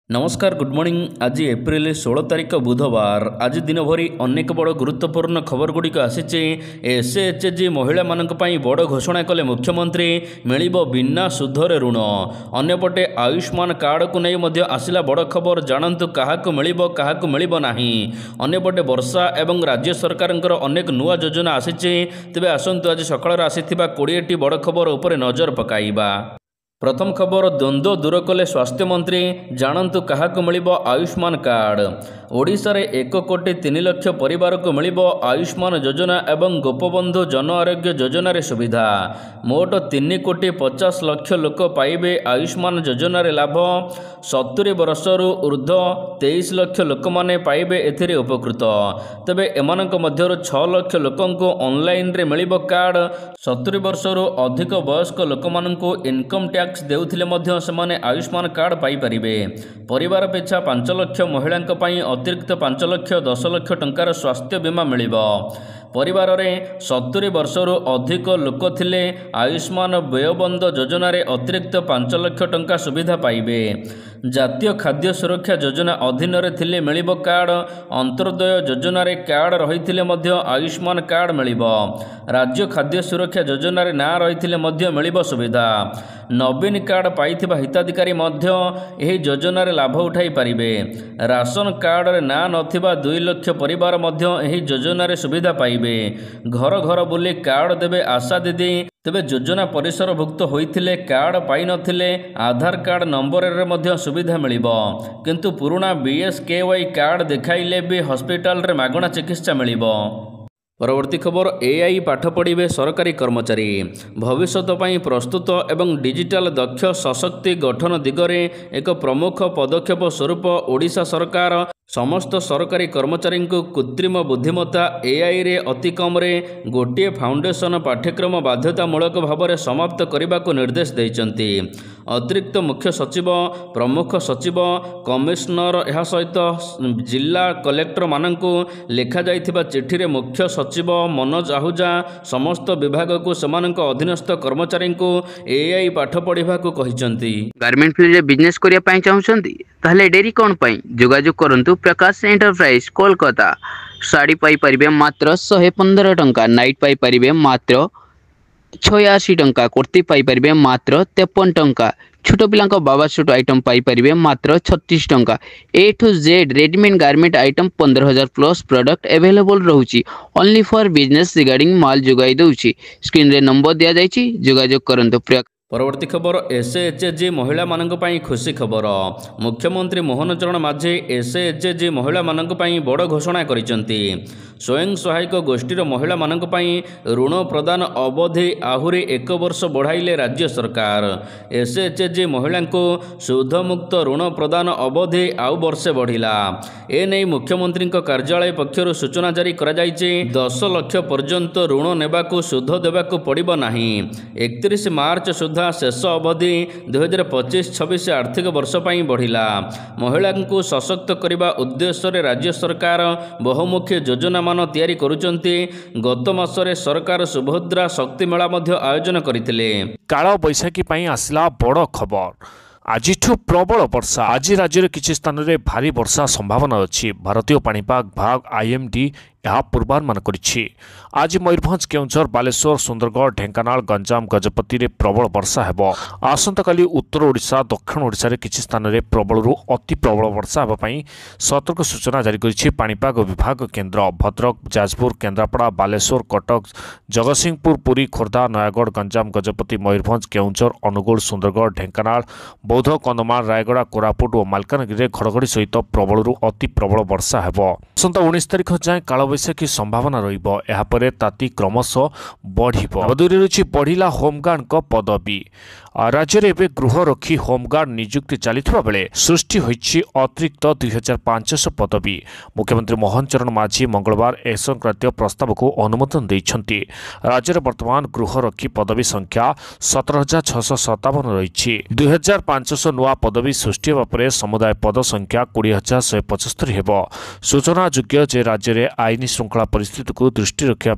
नमस्कार good morning. आज April 16 तारिख बुधवार। आज दिन भरी अनेक बड़ गुरुत्वपूर्ण खबर गुड़िक आसी। एसएचजी महिला मानक पई बड़ घोषणा कले मुख्यमंत्री, मिलिबो बिना सुधरे ऋण। अन्यपटे आयुष्मान कार्ड को नहीं मध्य आसिला बड़ खबर। जानतु काहाकु मिलिबो काहाकु मिलिबो नाही। अन्यपटे वर्षा एवं राज्य सरकारंकर अनेक नुआ योजना आसी। तेबे आसंतु आज सकाळ आसीथिबा 20 टी बड़ खबर उपरे नजर पकाइबा। प्रथम खबर, द्वंद्व दूर कले स्वास्थ्य मंत्री। जानतु काहाकु मिलिबो आयुष्मान कार्ड। ओडिशा रे 1,03,00,000 परिवार को मिलिबो आयुष्मान योजना एवं गोपबंधु जन आरोग्य योजना रे सुविधा। मोट 3,50,00,000 लोक पाइबे आयुष्मान योजना रे लाभ। 70 वर्षरु ऊर्ध्व 23 लाख लोक माने पाइबे एथिरे उपकृत। तबे एमानक मध्यरु 6 लाख लोकंको ऑनलाइन रे मिलिबो कार्ड। 70 वर्षरु अधिक वयस्क लोक माननको इनकम टैक्स देउथिले मध्य सेमाने आयुष्मान कार्ड पाई परिबे। परिवार पिछा 5 लाख महिलांक पई अतिरिक्त 5 लाख 10 लाख टंकार स्वास्थ्य बीमा मिलिबो। परिवार रे 70 वर्षरु अधिक लोक थिले आयुष्मान व्ययबंद योजना रे अतिरिक्त 5 लाख टंका सुविधा पाइबे। जातीय खाद्य सुरक्षा योजना अधीन रे थिले मिलिबो कार्ड। अंत्योदय योजना रे कार्ड रहिथिले मध्य आयुष्मान कार्ड मिलिबो। राज्य खाद्य सुरक्षा योजना रे ना रहिथिले मध्य मिलिबो सुविधा। नवीन कार्ड पाइथिबा हिताधिकारी मध्य एही योजना रे लाभ उठाई परिबे। राशन कार्ड रे ना नथिबा 2 लाख परिवार मध्य एही योजना रे सुविधा पाइबे। घर घर बुली कार्ड देबे आशा दीदी। तेबे योजना परिसरभुक्त होइथिले कार्ड पाई नथिले आधार कार्ड नंबर रे मध्य सुविधा मिलिबो। किंतु पुराना बीएसकेवाई कार्ड देखाइले भी हॉस्पिटल रे मागणा चिकित्सा मिलिबो। परवर्ती खबर, एआई पाठ पढ़िबे सरकारी कर्मचारी। भविष्यत पई प्रस्तुत एवं डिजिटल दक्ष सशक्ति गठन दिगरे एक प्रमुख पदक्षेप स्वरूप ओडिशा सरकार समस्त सरकारी कर्मचारी को कृत्रिम बुद्धिमत्ता एआई रे अति कम रे गोटे फाउंडेशन पाठ्यक्रम बाध्यतामूलक भाव में समाप्त करने को निर्देश देइचंती। अतिरिक्त मुख्य सचिव, प्रमुख सचिव, कमिश्नर यह सहित जिला कलेक्टर मानकु लिखा जाइथिबा चिठी रे मुख्य सचिव मनोज आहूजा समस्त विभाग को सेमानक अधीनस्थ कर्मचारी को एआई पाठ पढ़ा को कहिचंती। गारमेंट फील्ड रे बिजनेस करिया पई चाहउछंती ताहले डेरी कोन पई जोगाजोग करंतु प्रकाश एंटरप्राइज कोलकाता। साड़ी पाई परिबे मात्र 115 टंका, नाइट पाई परिबे मात्र 86 टंका, कुर्ती पाई परिबे मात्र 53 टंका, छोट पिलांक बाबा सूट आइटम पाई परिबे मात्र 36 टंका। A to Z readymade garment item 15,000 plus product available रहउची। ओनली फॉर बिजनेस रिगार्डिंग माल जोगाई दउची। स्क्रीन रे नंबर दिया जायची, जोगाजोग करंतु। परवर्ती खबर, एसएचजी महिला मानक पई खुशी खबर। मुख्यमंत्री मोहन चरण माझी एसएचजी महिला मानक पई बड़ घोषणा करिसंती। स्वयं सहायक गोष्ठीर महिला मानक पई ऋण प्रदान अवधि आहुरी 1 वर्ष बढ़ाइले राज्य सरकार। एसएचजी महिला को सुधमुक्त ऋण प्रदान अवधि आउ वर्षे बढ़िला। एने मुख्यमंत्री कार्यालय पक्षर सूचना जारी करा जायछि। 10 लाख पर्यंत ऋण नेबाकू सुध देबाकू पड़िबो नाही। 31 मार्च सुधा शेष अवधि 2025-26 आर्थिक वर्ष पई बढ़िला। महिला को सशक्त करने उद्देश्य राज्य सरकार बहुमुखी योजना मान तैयारी करुचंती। गत मासरे सरकार सुभद्रा शक्ति मेला मध्य आयोजन करथिले। काल बैशाखी पई आसला बड़ खबर। आज प्रबल वर्षा। आज राज्य में किसी स्थान में भारी वर्षा संभावना अच्छी। भारतीय पाणीपाग विभाग आईएमडी यह पूर्वानुमान करिछि। आज मयूरभंज, केउंझर, बालेश्वर, सुंदरगढ़, ढेंकानाल, गंजाम, गजपति रे प्रबल वर्षा हेबो। आसंता काली उत्तर ओडिशा, दक्षिण ओडिशा रे किछि स्थान रे प्रबल रु अति प्रबल वर्षा हेबा पई सतर्क सूचना जारी करिछि पाणीपाग विभाग केन्द्र। भद्रक, जाजपुर, केन्द्रापड़ा, बालेश्वर, कटक, जगतसिंहपुर, पुरी, खोर्धा, नयागढ़, गंजाम, गजपति, मयूरभंज, केउंझर, अनुगुल, सुंदरगढ़, ढेंकानाल, बौद्ध, कंधमाल, रायगड़ा, कोरापुट और मालकानगिरी रे घड़घड़ी सहित प्रबल रु अति प्रबल वर्षा हेबो। आसंता 19 तारिख जाए कालबैशाखी संभावना रहिबो। एहा परे ताती क्रमशः बढ़िबो। नवदुरी रुचि बढ़िला होमगार्ड को पदवी। राज्य में एवं गृहरक्षी होमगार्ड नियुक्ति चलता बेले सृष्टि होइछि अतिरिक्त 2500 पदवी। मुख्यमंत्री मोहन चरण माझी मंगलवार ए संक्रांत प्रस्ताव को अनुमोदन देइछंती। राज्य में वर्तमान गृहरक्षी पदवी संख्या 17,657 रही। 2,500 नुआ पदवी सृष्टि होगा पर समुदाय पद संख्या 20,175 हेबो। सूचना योग्य जे राज्य में आईन श्रृंखला परिस्थिति को दृष्टि रखा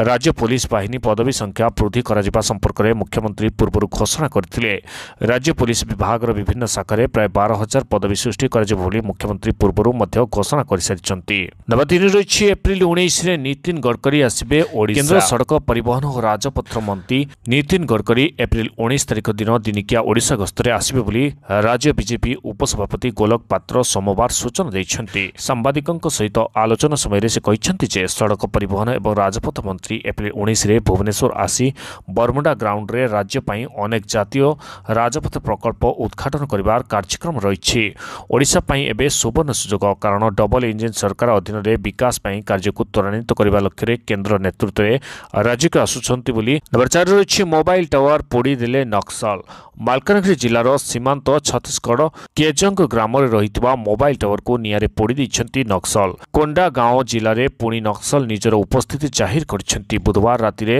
राज्य पुलिस बाहिनी पदवी संख्या वृद्धि करा संपर्क में मुख्यमंत्री पूर्व घोषणा घोषणा करथिले। राज्य पुलिस विभाग विभिन्न शाखा प्राय 12,000 पदवी सृष्टि कराଯିବ ବୋଲି मुख्यमंत्री पूर्व ମଧ୍ୟ घोषणा କରିସାରିଛନ୍ତି। नवदिन रही एप्रिल 19 रे नितिन गडकरी आसबे ओडिशा। केंद्र सड़क परिवहन और राजपथ मंत्री नितिन गडकरी एप्रिल 19 तारिख दिन दिनिकिया ओडिशा गस्तरे आसबे ବୋଲି राज्य बीजेपी उपसभापति गोलक पात्र सोमवार सूचना दैछन्ति। सांबादिकଙ୍କ सहित आलोचना समय से कहिसन्ति जे सड़क परिवहन और राजपथ मंत्री एप्रिल 19 रे भुवनेश्वर आसी बरमुडा ग्राउंड रे राज्य पई अनेक जातीय राजपथ प्रकल्प उद्घाटन करिवार कार्यक्रम रहिछि। ओडिशा पई एबे सुवर्ण सुजोग कारण डबल इंजिन सरकार अधीन रे विकास पई कार्य को त्वरान्वित करबा लक्ष्य रे केंद्र नेतृत्व रे राज्य को आसुछन्ति बोली। नंबर 4 रहिछि मोबाइल टावर पोड़ी देले नक्सल। मालकानगिरी जिलार सीमांत छत्तीसगढ़ केजंग ग्राम रे रहितबा मोबाइल टावर को नियारे पोड़ी दैछन्ति नक्सल। कोंडा गांव जिले में पुणी नक्सल निजर उपस्थिति जाहिर करछन्ति। बुधवार राति रे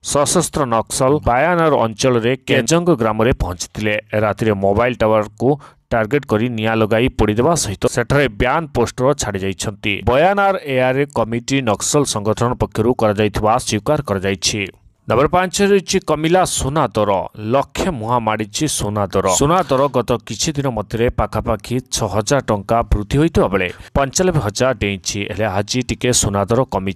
सशस्त्र नक्सल बायानार अंचल रे केजंग ग्राम रे पहुंचथिले। राति रे मोबाइल टावर को टार्गेट करी निया लगाई पोड़ीदेवा सहित सेठारे ब्यान पोस्टर छाड़ी जाइछन्ति। बयानार एआर कमिटी नक्सल संगठन पक्षरु करा जाइथिबा स्वीकार करा जाइछि। नंबर 5 रही कमिला सोना दर। लक्षे मुहा माड़ी सोना दर। सोना दर गत किछि दिन मध्य पाखापाखि 6,000 टंका वृद्धि होता बेले 95,000 डेईछि। आज टिके सोना दर कमी।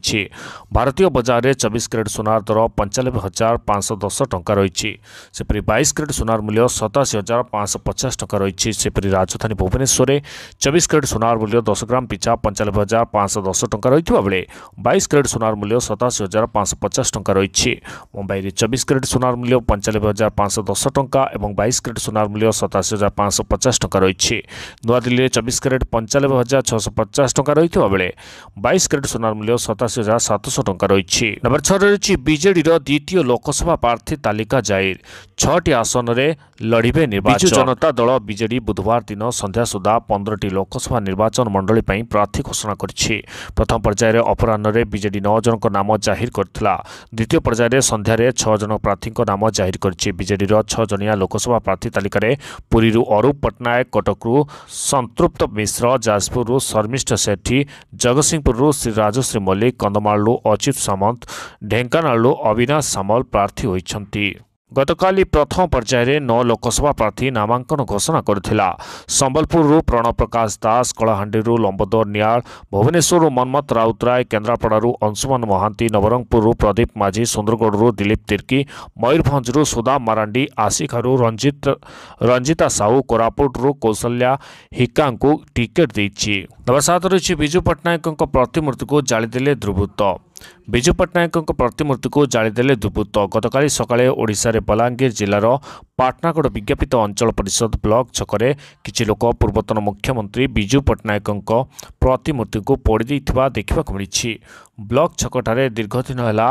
भारतीय बजार में 24 कैरेट सोनार दर 95,510 टंका रही। सेपरी 22 कैरेट सोनार मूल्य 87,550 टंका रही। सेपरी राजधानी भुवनेश्वर में 24 कैरेट सोनार मूल्य 10 ग्राम पिछा 95,510 टंका रही बेले 22 कैरेट सोनार मूल्य 87,550 टंका रही। मुंबई में 24 कैरेट सोनार मूल्य 95,510 टंका और 22 कैरेट सोनार मूल्य 87,550 टंका रही। नुआदिल्ली में 24 कैरेट 95,650 टंका रही बेले 22 कैरेट सोनार मूल्य 87,700 टंका रही। नंबर 6 रही बीजेडी द्वितीय लोकसभा प्रार्थी तालिका जाहिर। 6टी आसन में लड़े निर्वाचन। बिजु जनता दल बीजेडी बुधवार दिन संध्या सुधा 15टी लोकसभा निर्वाचन मंडली प्रार्थी घोषणा करिछि। प्रथम पर्यायर अपराह्न में बीजेडी 9 जन नाम जाहिर करथिला। द्वितीय पर्यायर संध्यारे 6 जन प्रार्थी नाम जाहिर करिछि। बीजेडी 6 जनिया लोकसभा प्रार्थी तालिका पुरी अरूप पट्टनायक, कटकरू संतृप्त मिश्र, जाजपुर शर्मिष्ठ सेठी, जगतसिंहपुर श्री राजश्री मल्लिक, कंधमाल अच्युत सामंत, ढेंकानाल अविनाश सामल प्रार्थी होइछन्ति। गतकाली प्रथम पर्यायर 9 लोकसभा प्रार्थी नामांकन घोषणा करथिला। संबलपुर प्रणव प्रकाश दास, कलाहांडी लंबोदर नियाल, भुवनेश्वर मनमत राउतराय, केन्द्रापड़ा अंशुमान महांती, नवरंगपुर प्रदीप माझी, सुंदरगढ़ दिलीप तिर्की, मयूरभंज सुधा मारांडी, आशिखारू रंजिता साहू, कोरापुट कौशल्या हिका टिकेट देछि। नंबर 7 रही विजु पट्टनायक प्रतिमूर्ति को जालीदेले दुर्बृत्त। विजु पट्टनायक प्रतिमूर्ति को जालीदेले दुर्बृत्त। गतकाली सकाळे ओडिशा रे बलांगीर जिलार पाटनागढ़ विज्ञापित अंचल परिषद ब्लॉक छकरे किछि लोक पूर्वतन मुख्यमंत्री विजु पट्टनायक प्रतिमूर्ति को पोड़ी देइथिबा देखिबाक मिलिछि। ब्लॉक छकटारे दीर्घदिन होला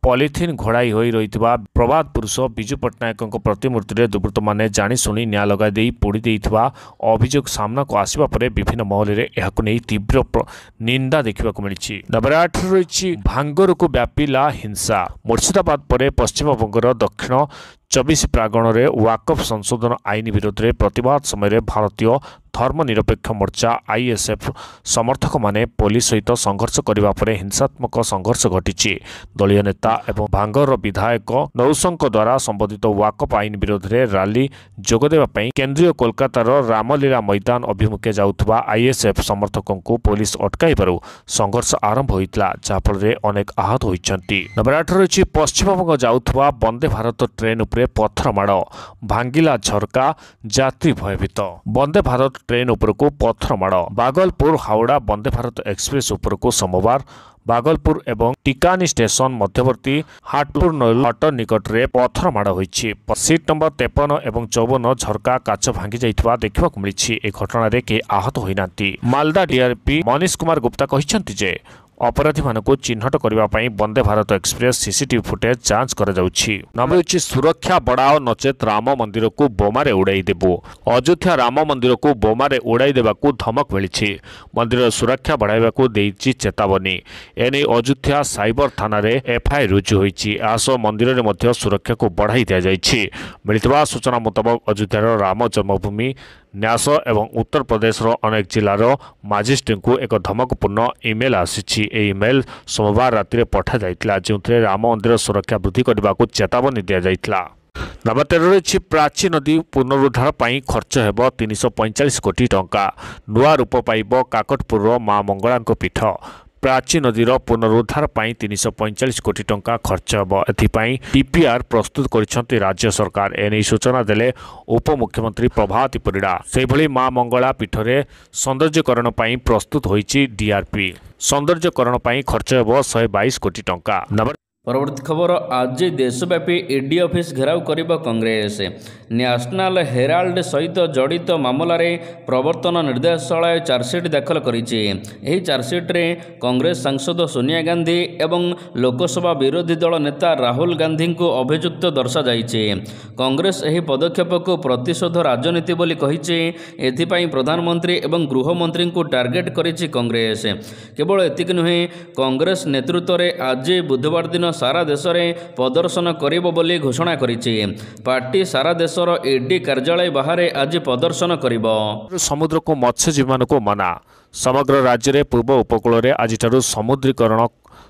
पॉलिथिन घोड़ाई होई रहितबा प्रबाद पुरुष विजु पट्टनायक प्रतिमूर्ति रे दुर्बृत्त माने जानी सुनी न्याय लगाई देई पोड़ी देइथिबा अभियोग सामना को आसिबा परे विभिन्न महल रे एहाको नै तीव्र निंदा देखिबाक मिलिछि। नंबर 8 रहिछि भांगर को व्यापिला हिंसा। मुर्शिदाबाद परे पश्चिम बंगर दक्षिण 24 प्रांगण में वाकफ संशोधन आईन विरोध में प्रतिवाद समय भारतीय धर्मनिरपेक्ष मोर्चा आईएसएफ समर्थक माने पुलिस सहित संघर्ष करने पर हिंसात्मक संघर्ष घटी। दलीय नेता एवं भांगर विधायक नौसंक द्वारा संबोधित वाकफ आईन विरोध में रैली जोगदेवाई केन्द्रीय कोलकातार रामलीला मैदान अभिमुखे जाउथबा आईएसएफ समर्थकों को पुलिस अटकाइबारु संघर्ष आरंभ होइतला, जहाँफल अनेक आहत होइछन्ति। नंबर 8 रही पश्चिमबंग जाउथबा वंदे भारत ट्रेन उपरे पत्थर माड़, भांगिला झरका, यात्री भयभीत। वंदे भारत ट्रेन उपरको पत्थर माड़। बागलपुर हावड़ा वंदे भारत एक्सप्रेस उपरको सोमवार बागलपुर एवं टिकानी स्टेशन मध्यवर्ती हाटपुर नट निकट में पत्थर माड़ होइछि। सीट नंबर 53 एवं 54 झरका काच भांगी जाइथिबा देखिबाक मिलिछि। ए घटना रे के आहत होइनांती। मालदा डीआरपी मनीष कुमार गुप्ता कहिसंति जे अपराधी मानक चिन्हट करने Vande Bharat express CCTV footage जांच कर सुरक्षा बढ़ाओ नचेत राम मंदिर को बोमारे उड़ाई देबु। अयोध्या राम मंदिर को बोमारे उड़ाई देबाकू धमक मिली। मंदिर सुरक्षा बढ़ाइबाकू देइछि चेतावनी। एने अयोध्या साइबर थाना रे एफआईआर रुजु होइछि। आसो मंदिर में मध्य सुरक्षा को बढ़ाई दिया जाइछि। मिलितबा सूचना मुताबक अयोध्यार राम जन्मभूमि न्यास एवं उत्तर प्रदेश अनेक जिलार मजिस्ट्रेट को एक धमकपूर्ण इमेल आसी। इमेल सोमवार राति पठा जाइतिला, जो राम मंदिर सुरक्षा वृद्धि करने को चेतावनी दि जाइतिला। नंबर 13 रही प्राची नदी पुनरुद्धार पर खर्च हेब 345 कोटी टंका। नुआ रूप पाइब काकटपुर माँ मंगला पीठ। प्राची नदीर पुनरुद्धार पर 345 कोटी टंका खर्च हेब। एथिपाई डीपीआर प्रस्तुत करिसेंती राज्य सरकार। एने सूचना देले उपमुख्यमंत्री प्रभाती परिड़ा। सेहिभली माँ मंगला पीठरे सौंदर्यकरण पर प्रस्तुत होईची डीआरपी। सौंदर्यकरण पर खर्च हेब 122 कोटी टंका। परवर्ती खबर आज देशव्यापी ईडी ऑफिस घेराव करिब कांग्रेस। न्याशनल हेराल्ड सहित जड़ित मामलें प्रवर्तन निर्देशालय चार्जसीट दाखल करिछि। एही चार्जसीट्रे कांग्रेस सांसद सोनिया गांधी एवं लोकसभा विरोधी दल नेता राहुल गांधी को अभियुक्त दर्शा जाइछि। कांग्रेस एही पदक्षेप को प्रतिशोध राजनीति बोली कहिछि। एथिपाई प्रधानमंत्री एवं गृहमंत्री को टार्गेट करिछि कांग्रेस। केवल एतिक नुहे, कांग्रेस नेतृत्व में आज बुधवार दिन सारा देश में प्रदर्शन करिब बोली घोषणा करिछि। पार्टी सारा देशर ईडी कार्यालय बाहर आज प्रदर्शन करिब। समुद्र को मत्स्यजीवी को मना। समग्र राज्य में पूर्व उपकूल आज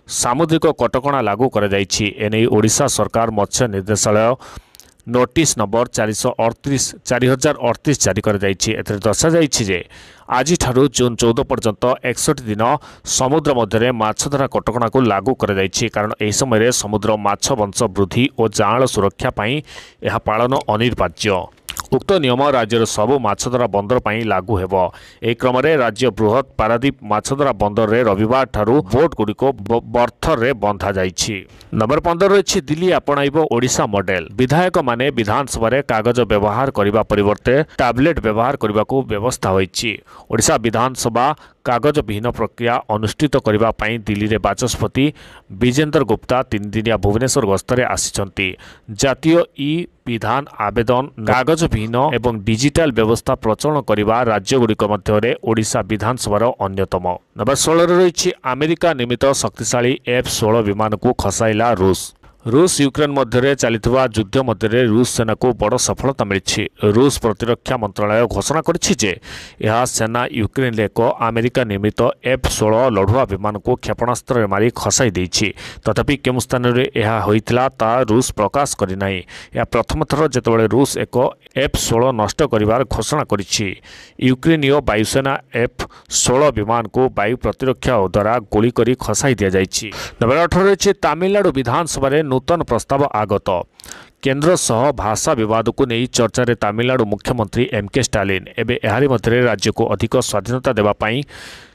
सामुद्रिक कटकणा लागू कर एने ओडिशा सरकार मत्स्य निर्देशालय नोटिस नंबर 4038 जारी कर दर्शा जे आज जून 14 पर्यंत 61 दिन समुद्र मध्य माछधरा कटकणा को लागू कर कारण यह समय समुद्र माछ वंश वृद्धि और जाआंल सुरक्षा यह पालन अनिवार्य। उक्त नियम राज्यर सबु माछधरा बंदर पर लागू हेब। एक क्रम राज्य बृहत पारादीप माछधरा बंदर रे रविवार ठारू बोट गुड़िक बर्थर रे बंधा जाइछि। नंबर 15 रही दिल्ली आपणाइब ओडिशा मॉडल। विधायक माने विधानसभा रे कागज व्यवहार करने परिवर्ते टैबलेट व्यवहार करने को व्यवस्था होइछि। ओडिशा विधानसभा कागज विहीन प्रक्रिया अनुष्ठित करने दिल्ली रे बाचस्पति विजेंद्र गुप्ता 3 दिनिया भुवनेश्वर गस्तरे आसिछंती। जातीय ई विधान आवेदन कागज विहीन एवं डिजिटल व्यवस्था प्रचलन करने राज्यगुड़िक मध्य ओडिशा विधानसभार अन्यतम। नंबर 16 रही अमेरिका निर्मित शक्तिशाली F-16 विमान को खसाइला रूस। रूस यूक्रेन मध्य चलता युद्ध मध्य रूस सेना को बड़ सफलता मिली। रूस प्रतिरक्षा मंत्रालय घोषणा कर सेना यूक्रेन एक अमेरिका निर्मित F-16 लढ़ुआ विमान को क्षेपणास्त्र मारी खसाई देछि। तथापि केउ स्थान में यह होइतिला ता रूस प्रकाश करना। यह प्रथम थर जेतेबेले रूस एक F-16 नष्ट करिवार घोषणा करिछि। यूक्रेनीय वायुसेना F-16 विमान को वायु प्रतिरक्षा द्वारा गोली करी खसाई दिया जाइछि। नंबर 18 रही तमिलनाडु विधानसभा नूतन प्रस्ताव आगत। केंद्र सह भाषा विवाद को नहीं चर्चा रे तमिलनाडु मुख्यमंत्री एम.के. स्टालिन एवं एहारी मध्य राज्य को अधिक स्वाधीनता देवाई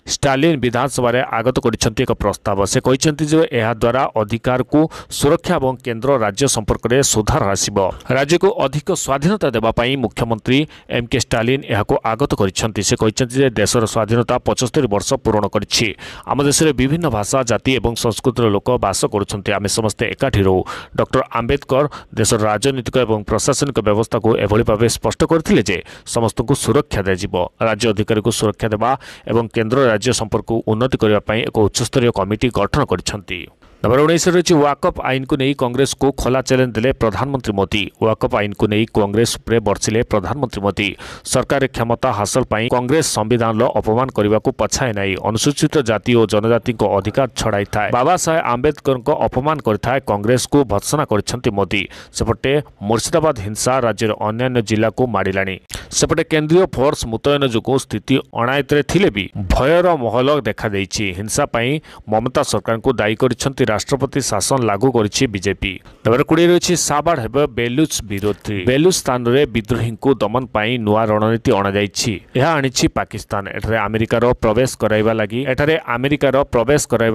स्टालिन विधानसभा रे आगत करिसेंती एक प्रस्ताव। से कहिसेंती जे एहा द्वारा अधिकार को सुरक्षा और केंद्र राज्य संपर्क में सुधार आसिबो। राज्य को अधिक स्वाधीनता देवाई मुख्यमंत्री एम.के. स्टालिन एहाको आगत करिसेंती। से कहिसेंती जे देशर स्वाधीनता 75 वर्ष पूर्ण करिछि। आम देश में विभिन्न भाषा जाति और संस्कृतिर लोक बास करुछंती। आमे समस्ते एकाठी रहू। डॉक्टर आंबेडकर देशर राजनीतिक और प्रशासनिक व्यवस्था को एभली भाव स्पष्ट करथिले जे समस्त को सुरक्षा दिया। राज्य अधिकारी को सुरक्षा देवा और केंद्र राज्य संपर्क को उन्नति करने एक उच्चस्तरीय कमिटी गठन करिसेंती। नंबर 19 रही वाकफ आईन को नहीं कांग्रेस को खोला चैलेंज देले प्रधानमंत्री मोदी। वाकफ आईन को नहीं कांग्रेस उपरे बर्षिले प्रधानमंत्री मोदी। सरकार क्षमता हासिल पाई कांग्रेस संविधान अपमान करने को पछाए नहीं। अनुसूचित जाति और जनजाति को अधिकार छड़ाई था। बाबा साहेब आंबेडकर को अपमान करता कांग्रेस को भत्सना करछंती मोदी। सेपटे मुर्शिदाबाद हिंसा राज्यर अन्य जिला को माड़िलाणी। सेपटे केंद्रीय फोर्स मुतयन जो स्थिति अणायत्रे थिले भी भयर महल देखा देइछि। हिंसा पाई ममता सरकार को दायी करिसेंती राष्ट्रपति शासन लागू करिछि बीजेपी। नंबर 20 रही साबाड़ हेबे बेलूच विरोधी। बेलूच स्थान रे विद्रोही को दमन पाई नुआ रणनीति अणा जाइछि। यह आनिछि पाकिस्तान। एठारे अमेरिकार प्रवेश कराइबा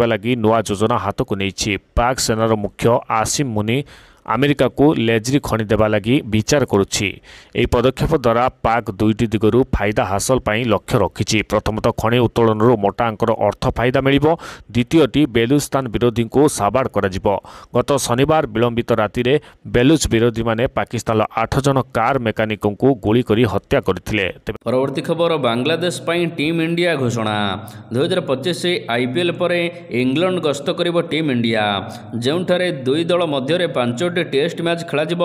लागि नुआ योजना हाथ को नैछि। पाक सेनार मुख्य आसिम मुनी अमेरिका को लेजरी खणी देवा लगी विचार करुछि। एही पदक्षेप द्वारा पाक दुईटी दिगरु फायदा हासिल पाई लक्ष्य रखिछि। प्रथमतः खणी उत्तोलन मोटा अंकर अर्थ फायदा मिलिबो। द्वितीयटी बेलूचिस्तान विरोधी को साबाड़ करा। गत शनिवार विलंबित राति रे बेलूच विरोधी माने पाकिस्तान 8 जन कार मेकानिक को गोली करी हत्या करथिले। परवर्ती खबर बांग्लादेश पाई टीम इंडिया घोषणा। 2025 आईपीएल पर इंग्लैंड गस्त करिबो टीम इंडिया। जेउठारे दुई दल मध्य 5 ପାଞ୍ଚଟି ଟେଷ୍ଟ ମ୍ୟାଚ୍ ଖେଳାଯିବ।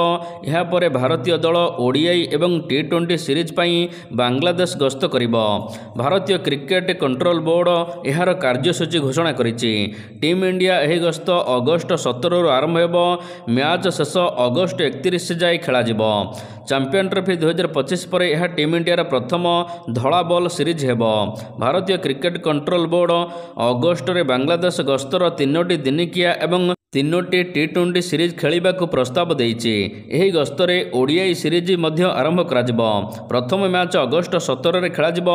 ଏହାପରେ ଭାରତୀୟ ଦଳ ଓଡିଆଇ ଏବଂ T20 ସିରିଜ୍ ପାଇଁ ବାଂଲାଦେଶ ଗସ୍ତ କରିବ। ଭାରତୀୟ କ୍ରିକେଟ କଣ୍ଟ୍ରୋଲ ବୋର୍ଡ ଏହାର କାର୍ଯ୍ୟସୂଚୀ ଘୋଷଣା କରିଛି। ଟିମ୍ ଇଣ୍ଡିଆ ଏହି ଗସ୍ତ ଅଗଷ୍ଟ 17ରୁ ଆରମ୍ଭ ହେବ। ମ୍ୟାଚ୍ ଶେଷ ଅଗଷ୍ଟ 31 ଯାଏ ଖେଳାଯିବ। ଚାମ୍ପିୟନ୍ ଟ୍ରଫି 2025 ପରେ ଏହା ଟିମ୍ ଇଣ୍ଡିଆର ପ୍ରଥମ ଧଳା ବଲ୍ ସିରିଜ୍ ହେବ। ଭାରତୀୟ କ୍ରିକେଟ କଣ୍ଟ୍ରୋଲ ବୋର୍ଡ ଅଗଷ୍ଟରେ ବାଂଲାଦେଶ ଗସ୍ତର 3ଟି ଦିନିକିଆ ଏବଂ 3ଟି T20 ସିରିଜ୍ ଖେଳିବାକୁ ପ୍ରସ୍ତାବ ଦେଇଛି। ଏହି ଗସ୍ତରେ ଓଡିଆଇ ସିରିଜ୍ ମଧ୍ୟ ଆରମ୍ଭ କରାଯିବ। ପ୍ରଥମ ମ୍ୟାଚ୍ ଅଗଷ୍ଟ 17ରେ ଖେଳାଯିବ।